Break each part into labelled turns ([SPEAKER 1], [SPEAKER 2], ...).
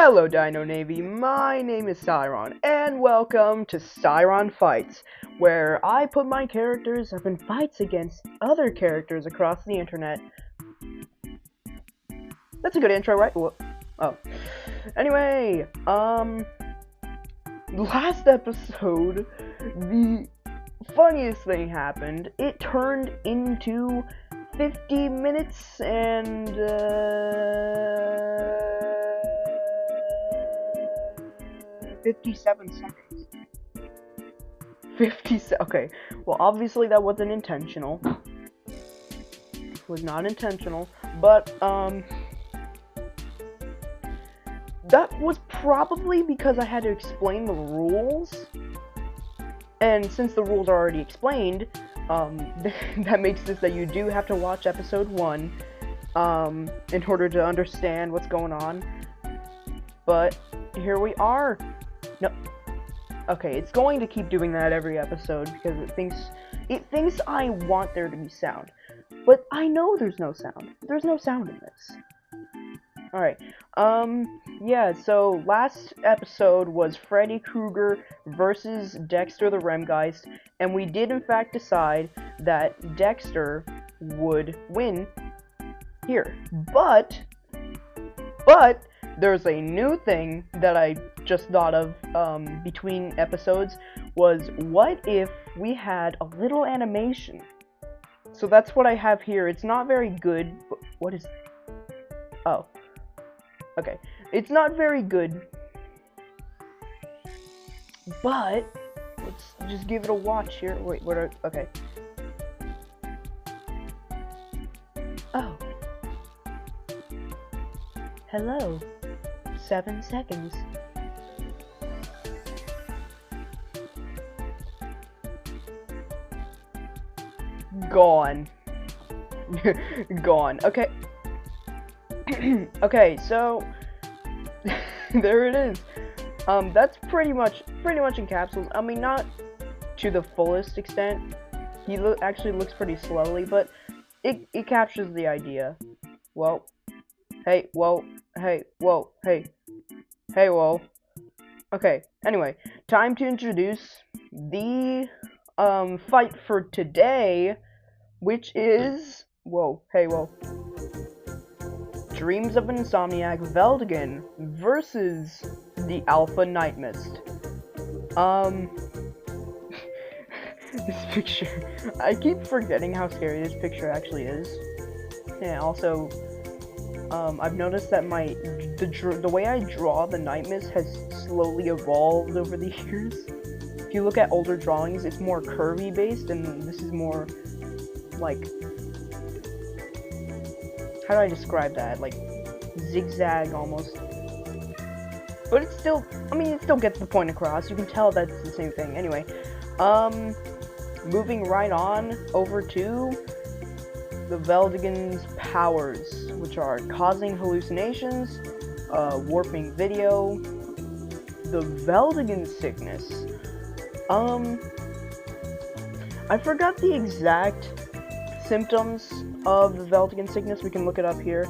[SPEAKER 1] Hello Dino Navy, my name is Psyron, and welcome to Psyron Fights, where I put my characters up in fights against other characters across the internet. That's a good intro, right? Oh. Anyway, last episode, the funniest thing happened. It turned into 50 minutes and, 57 seconds. Okay, well, obviously that wasn't intentional. It was not intentional, but, that was probably because I had to explain the rules. And since the rules are already explained, that makes this that you do have to watch episode 1, in order to understand what's going on. But here we are. No. Okay, it's going to keep doing that every episode because it thinks I want there to be sound. But I know there's no sound. There's no sound in this. Alright, yeah, so last episode was Freddy Krueger versus Dexter the Remgeist, and we did in fact decide that Dexter would win here. But there's a new thing that I just thought of, between episodes, was what if we had a little animation? So that's what I have here. It's not very good, but what is... Oh. Okay, it's not very good, but let's just give it a watch here. Wait, what are... Okay. Oh. Hello. 7 seconds. Gone. Gone. Okay. Okay, so there it is. That's pretty much encapsulates. I mean, not to the fullest extent. He actually looks pretty slowly, but it captures the idea. Whoa. Hey, whoa. Hey, whoa. Hey. Hey, whoa. Okay, anyway, time to introduce the fight for today, which is... Whoa. Hey, whoa. Dreams of an Insomniac Veldigun versus the Alpha Nightmist. This picture, I keep forgetting how scary this picture actually is. And also, I've noticed that the way I draw the Nightmist has slowly evolved over the years. If you look at older drawings, it's more curvy based, and this is more like... How do I describe that? Like, zigzag almost. But it's still, I mean, it still gets the point across. You can tell that's the same thing. Anyway, moving right on over to the Veldigun's powers, which are causing hallucinations, warping video, the Veldigun sickness. I forgot the exact symptoms of the Veldigun sickness. We can look it up here.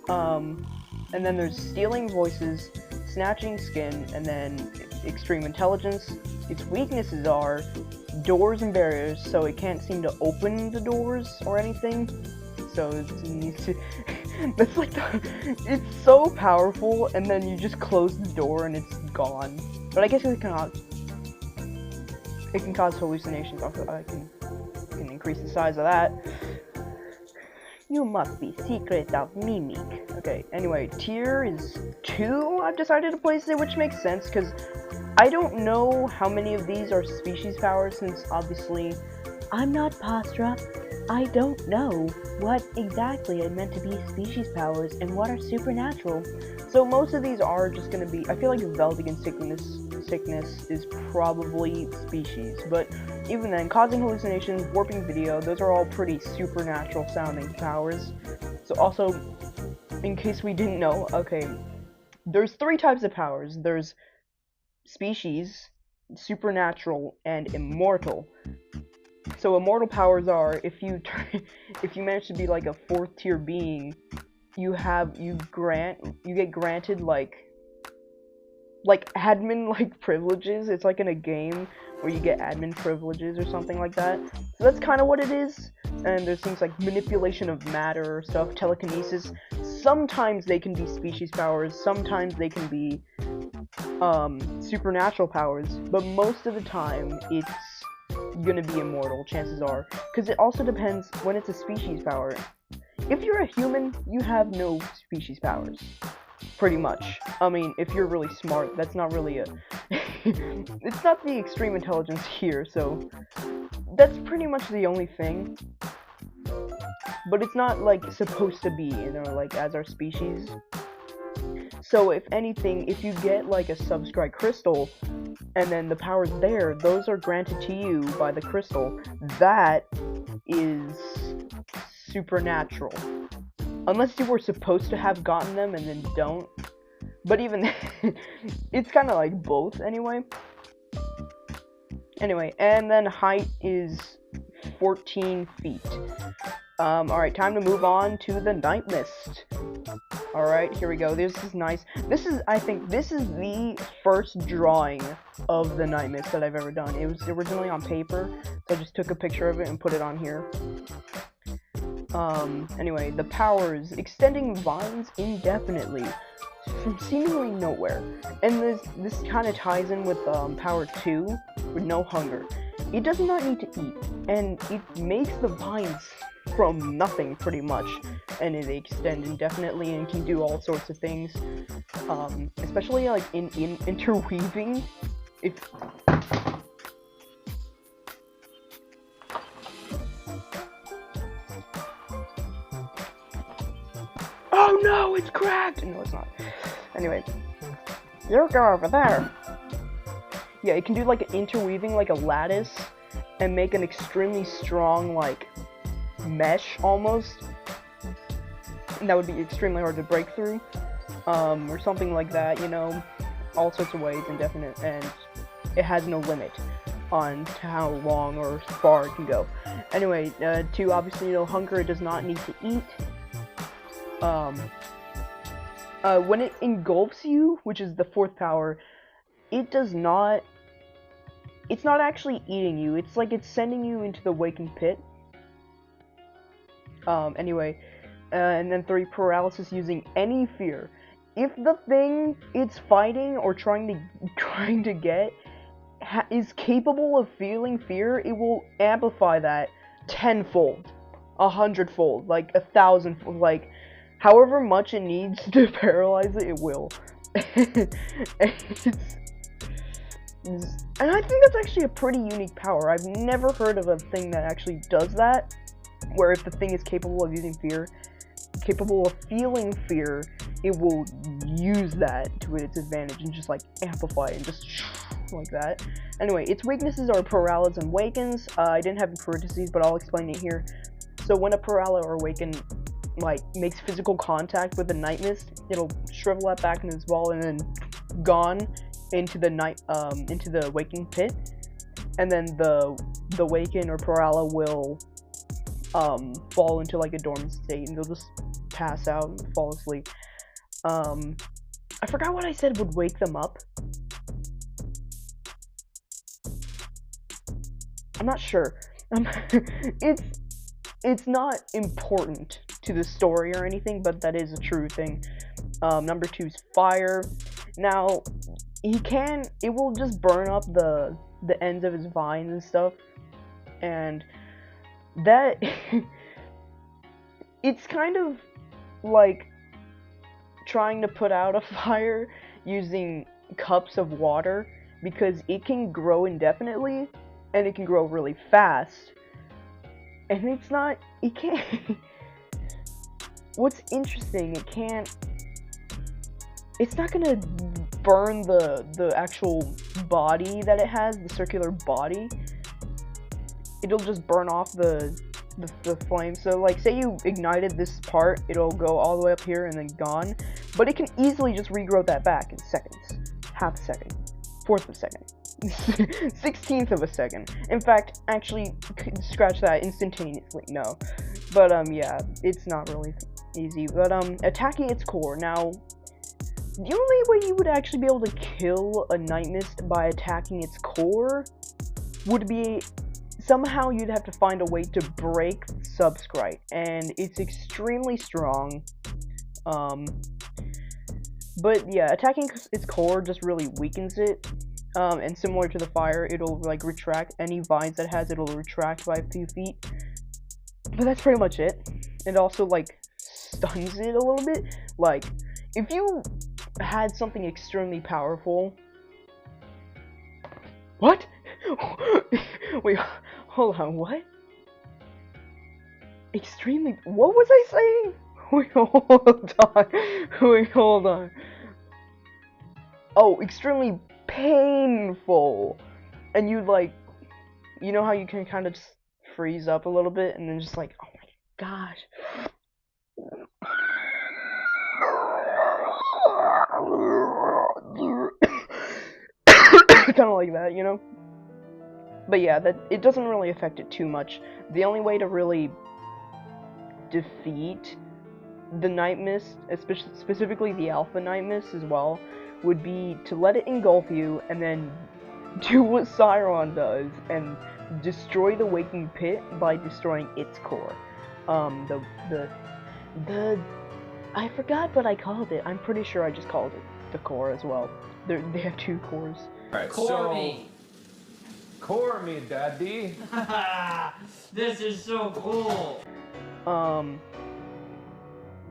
[SPEAKER 1] And then there's stealing voices, snatching skin, and then extreme intelligence. Its weaknesses are doors and barriers, so it can't seem to open the doors or anything. So it needs to... That's like it's so powerful, and then you just close the door and it's gone. But I guess it can cause hallucinations. Also, I can increase the size of that. You must be secret of Mimic. Okay, anyway, tier is 2, I've decided to place it, which makes sense, because I don't know how many of these are species powers, since obviously I'm not Postra. I don't know what exactly are meant to be species powers and what are supernatural. So most of these are just going to be, I feel like Veldigun sickness is probably species, but even then, causing hallucinations, warping video, those are all pretty supernatural sounding powers. So also, in case we didn't know, okay, there's 3 types of powers. There's species, supernatural, and immortal. So immortal powers are, if you manage to be like a 4th tier being, you get granted like admin privileges. It's like in a game where you get admin privileges or something like that. So that's kind of what it is. And there's things like manipulation of matter or stuff, telekinesis. Sometimes they can be species powers, sometimes they can be supernatural powers, but most of the time it's gonna be immortal, chances are, because it also depends when it's a species power. If you're a human, you have no species powers, pretty much. I mean, if you're really smart, that's not really a it's not the extreme intelligence here, so that's pretty much the only thing. But it's not like supposed to be, you know, like as our species. So if anything, if you get like a subscribe crystal and then the powers there, those are granted to you by the crystal. That is supernatural. Unless you were supposed to have gotten them and then don't. But even it's kind of like both anyway. Anyway, and then height is 14 feet. Alright, time to move on to the Nightmist. Alright, here we go. This is nice. I think this is the first drawing of the Nightmist that I've ever done. It was originally on paper, so I just took a picture of it and put it on here. Anyway, the powers, extending vines indefinitely from seemingly nowhere. And this kind of ties in with power 2, with no hunger. It does not need to eat, and it makes the vines from nothing, pretty much, and they extend indefinitely and can do all sorts of things, especially like in interweaving. If oh no, it's cracked! No, it's not. Anyway, you go over there. Yeah, it can do like an interweaving, like a lattice, and make an extremely strong, like, mesh, almost. And that would be extremely hard to break through, or something like that, you know, all sorts of ways, indefinite, and it has no limit on to how long or far it can go. Anyway, 2, obviously, no hunger, it does not need to eat. When it engulfs you, which is the 4th power, it's not actually eating you, it's like it's sending you into the waking pit. Anyway, and then 3, paralysis using any fear. If the thing it's fighting or trying to get is capable of feeling fear, it will amplify that 10-fold, 100-fold, like 1,000-fold, like however much it needs to paralyze it, it will. And I think that's actually a pretty unique power. I've never heard of a thing that actually does that, where if the thing is capable of using fear, capable of feeling fear, it will use that to its advantage and just like amplify it and just like that. Anyway, its weaknesses are paralysis and awakens. I didn't have parentheses, but I'll explain it here. So when a paralysis or awaken like makes physical contact with the Nightmist, it'll shrivel that back into its ball and then gone into the waking pit, and then the waken or paralysis will fall into like a dormant state, and they'll just pass out and fall asleep. I forgot what I said would wake them up. I'm not sure. It's not important to the story or anything, but that is a true thing. Number 2 is fire. Now, it will just burn up the ends of his vines and stuff, and that, it's kind of like trying to put out a fire using cups of water, because it can grow indefinitely, and it can grow really fast, and it can't, what's interesting, it's not gonna burn the actual body that it has, the circular body. It'll just burn off the flame. So like, say you ignited this part, it'll go all the way up here and then gone, but it can easily just regrow that back in seconds, half a second, fourth of a second, 16th of a second. In fact, actually, scratch that, instantaneously, no. But, yeah, it's not really easy. But, attacking its core. Now, the only way you would actually be able to kill a Nightmist by attacking its core would be somehow you'd have to find a way to break Subscrite, and it's extremely strong. But yeah, attacking its core just really weakens it. And similar to the fire, it'll like retract any vines that has, it'll retract by a few feet. But that's pretty much it. It also like stuns it a little bit. Like, if you had something extremely powerful. What? Wait, hold on, what? Extremely. What was I saying? Wait, hold on. Wait, hold on. Oh, extremely painful. And you like, you know how you can kind of just freeze up a little bit and then just like, oh my gosh. Kind of like that, you know? But yeah, that it doesn't really affect it too much. The only way to really defeat the Nightmist, specifically the Alpha Nightmist as well, would be to let it engulf you and then do what Psyron does and destroy the Waking Pit by destroying its core. I forgot what I called it. I'm pretty sure I just called it the core as well. They have two cores.
[SPEAKER 2] Alright,
[SPEAKER 3] Core me.
[SPEAKER 2] Core me, daddy.
[SPEAKER 3] This is so cool.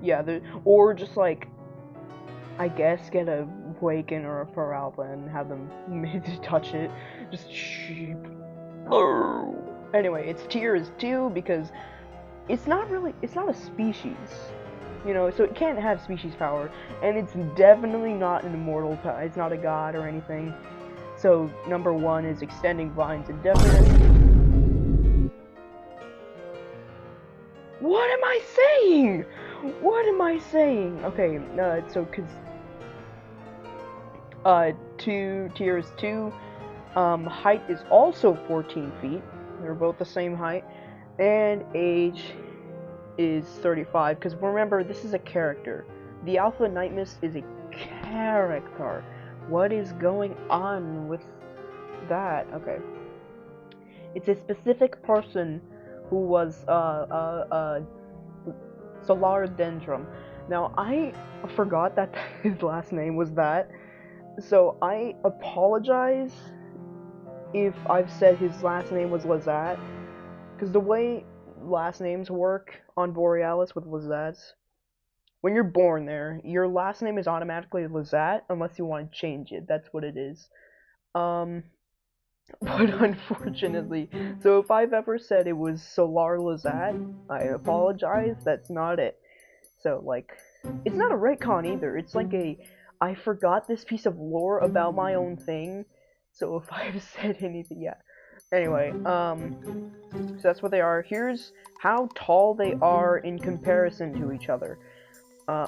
[SPEAKER 1] Yeah, or just like, I guess get a Waken or a Peralta and have them touch it. Just sheep. Anyway, its tier is 2 because it's not a species. You know, so it can't have species power, and it's definitely not an immortal it's not a god or anything. So, number 1 is extending vines indefinitely. What am I saying? What am I saying? Okay, so, tier is 2, height is also 14 feet, they're both the same height, and age is 35, because remember, this is a character. The Alpha Nightmist is a character. What is going on with that? Okay. It's a specific person who was, Solar Dendrum. Now, I forgot that his last name was that, so I apologize if I've said his last name was Lazat, because the way last names work on Borealis with Lazats, when you're born there, your last name is automatically Lazat unless you want to change it. That's what it is. But unfortunately, so if I've ever said it was Solar Lazat, I apologize, that's not it. So, like, it's not a retcon either, it's like I forgot this piece of lore about my own thing, so if I've said anything, yeah. Anyway, so that's what they are. Here's how tall they are in comparison to each other.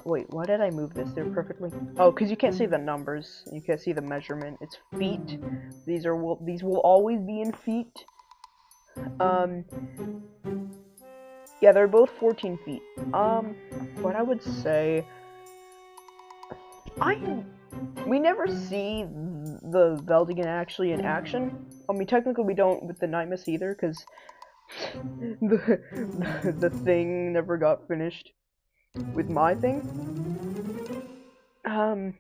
[SPEAKER 1] Wait, why did I move this? They're perfectly... Oh, because you can't see the numbers. You can't see the measurement. It's feet. These will always be in feet. Yeah, they're both 14 feet. What I would say... We never see the Veldigun actually in action. I mean, technically we don't with the Nightmist either, because the thing never got finished with my thing. But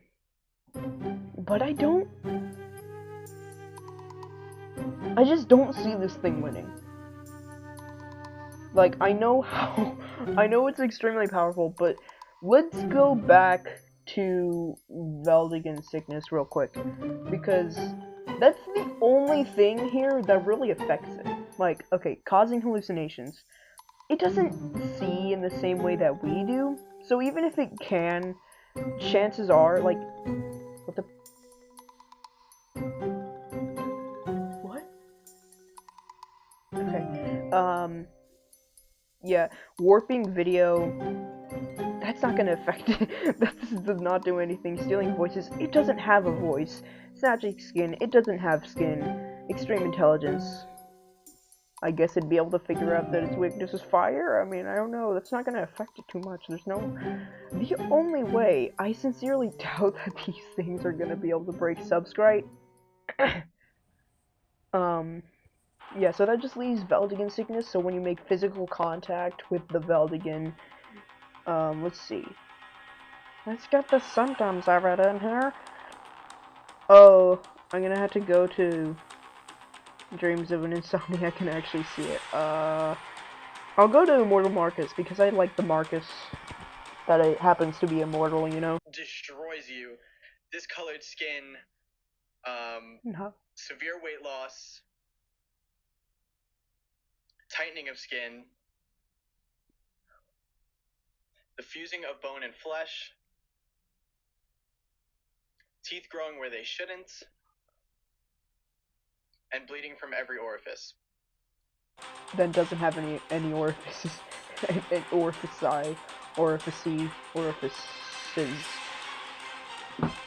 [SPEAKER 1] I just don't see this thing winning. Like, I know it's extremely powerful, but let's go back to Veldigun sickness real quick, because that's the only thing here that really affects it. Like, okay, causing hallucinations. It doesn't see in the same way that we do, so even if it can, chances are, like, what the... What? Okay, yeah, warping video, that's not gonna affect it. That does not do anything. Stealing voices, it doesn't have a voice. Snatching skin, it doesn't have skin. Extreme intelligence, I guess it'd be able to figure out that its weakness is fire? I mean, I don't know, that's not gonna affect it too much. There's no... The only way, I sincerely doubt that these things are gonna be able to break Subscrite. Yeah, so that just leaves Veldigun sickness, so when you make physical contact with the Veldigun, let's see. Let's get the symptoms of it in here. Oh, I'm gonna have to go to Dreams of an Insomniac and actually see it. I'll go to Immortal Marcus, because I like the Marcus that it happens to be immortal, you know?
[SPEAKER 4] Destroys you. Discolored skin,
[SPEAKER 1] No.
[SPEAKER 4] severe weight loss, tightening of skin, the fusing of bone and flesh, teeth growing where they shouldn't, and bleeding from every orifice.
[SPEAKER 1] Then doesn't have any orifices, orifices.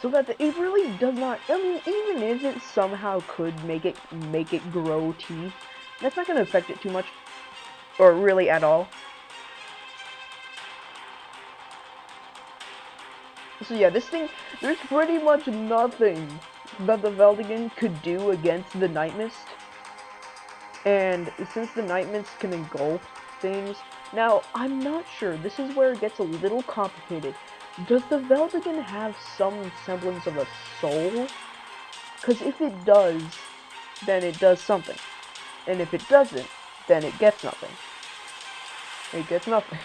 [SPEAKER 1] So that it really does not. I mean, even if it somehow could make it grow teeth, that's not gonna affect it too much, or really at all. So yeah, this thing, there's pretty much nothing that the Veldigun could do against the Nightmist. And since the Nightmist can engulf things, now, I'm not sure, this is where it gets a little complicated. Does the Veldigun have some semblance of a soul? Because if it does, then it does something. And if it doesn't, then it gets nothing. It gets nothing.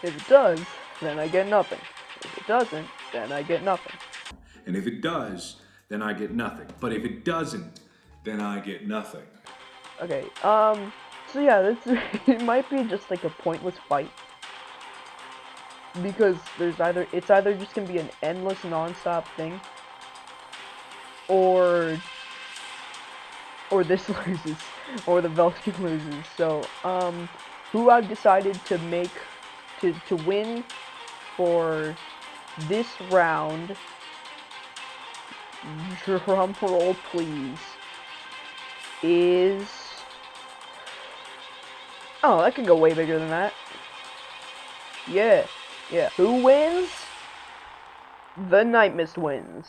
[SPEAKER 1] If it does, then I get nothing. If it doesn't, then I get nothing.
[SPEAKER 5] And if it does, then I get nothing. But if it doesn't, then I get nothing.
[SPEAKER 1] Okay, so yeah, it might be just like a pointless fight. Because it's either just gonna be an endless, non-stop thing, or this loses, or the Veldigun loses. So, who I've decided to make, to win for this round, drum roll please, is... Oh, that could go way bigger than that. Yeah. Who wins? The Nightmist wins.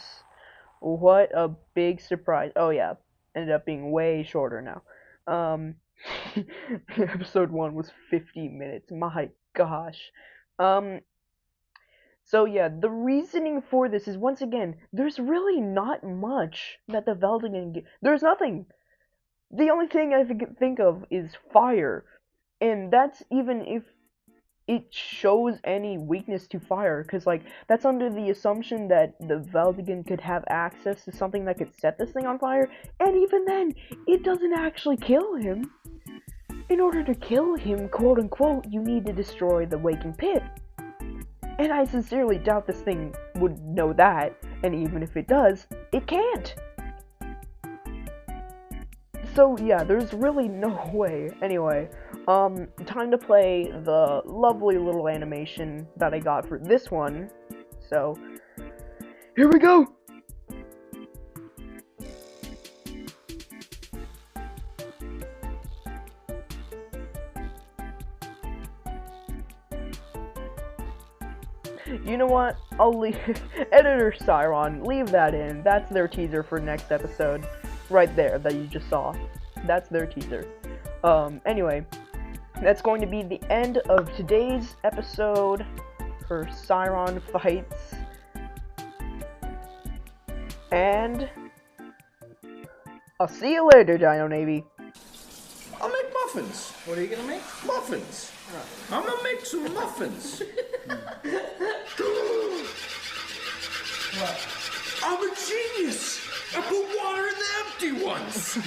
[SPEAKER 1] What a big surprise. Oh yeah, ended up being way shorter now. Episode 1 was 50 minutes. My gosh. So yeah, the reasoning for this is, once again, there's really not much that the Veldigun there's nothing. The only thing I think of is fire. And that's even if it shows any weakness to fire, because, like, that's under the assumption that the Veldigun could have access to something that could set this thing on fire, and even then, it doesn't actually kill him. In order to kill him, quote-unquote, you need to destroy the Waking Pit. And I sincerely doubt this thing would know that, and even if it does, it can't. So yeah, there's really no way. Anyway, time to play the lovely little animation that I got for this one. So, here we go! You know what? I'll leave Editor Psyron, leave that in. That's their teaser for next episode. Right there, that you just saw. That's their teaser. Anyway, that's going to be the end of today's episode for Psyron Fights. And I'll see you later, Dino Navy.
[SPEAKER 5] I'll make muffins.
[SPEAKER 3] What are you gonna make?
[SPEAKER 5] Muffins. I'm gonna make some muffins.
[SPEAKER 3] What?
[SPEAKER 5] I'm a genius. I put water in the empty ones.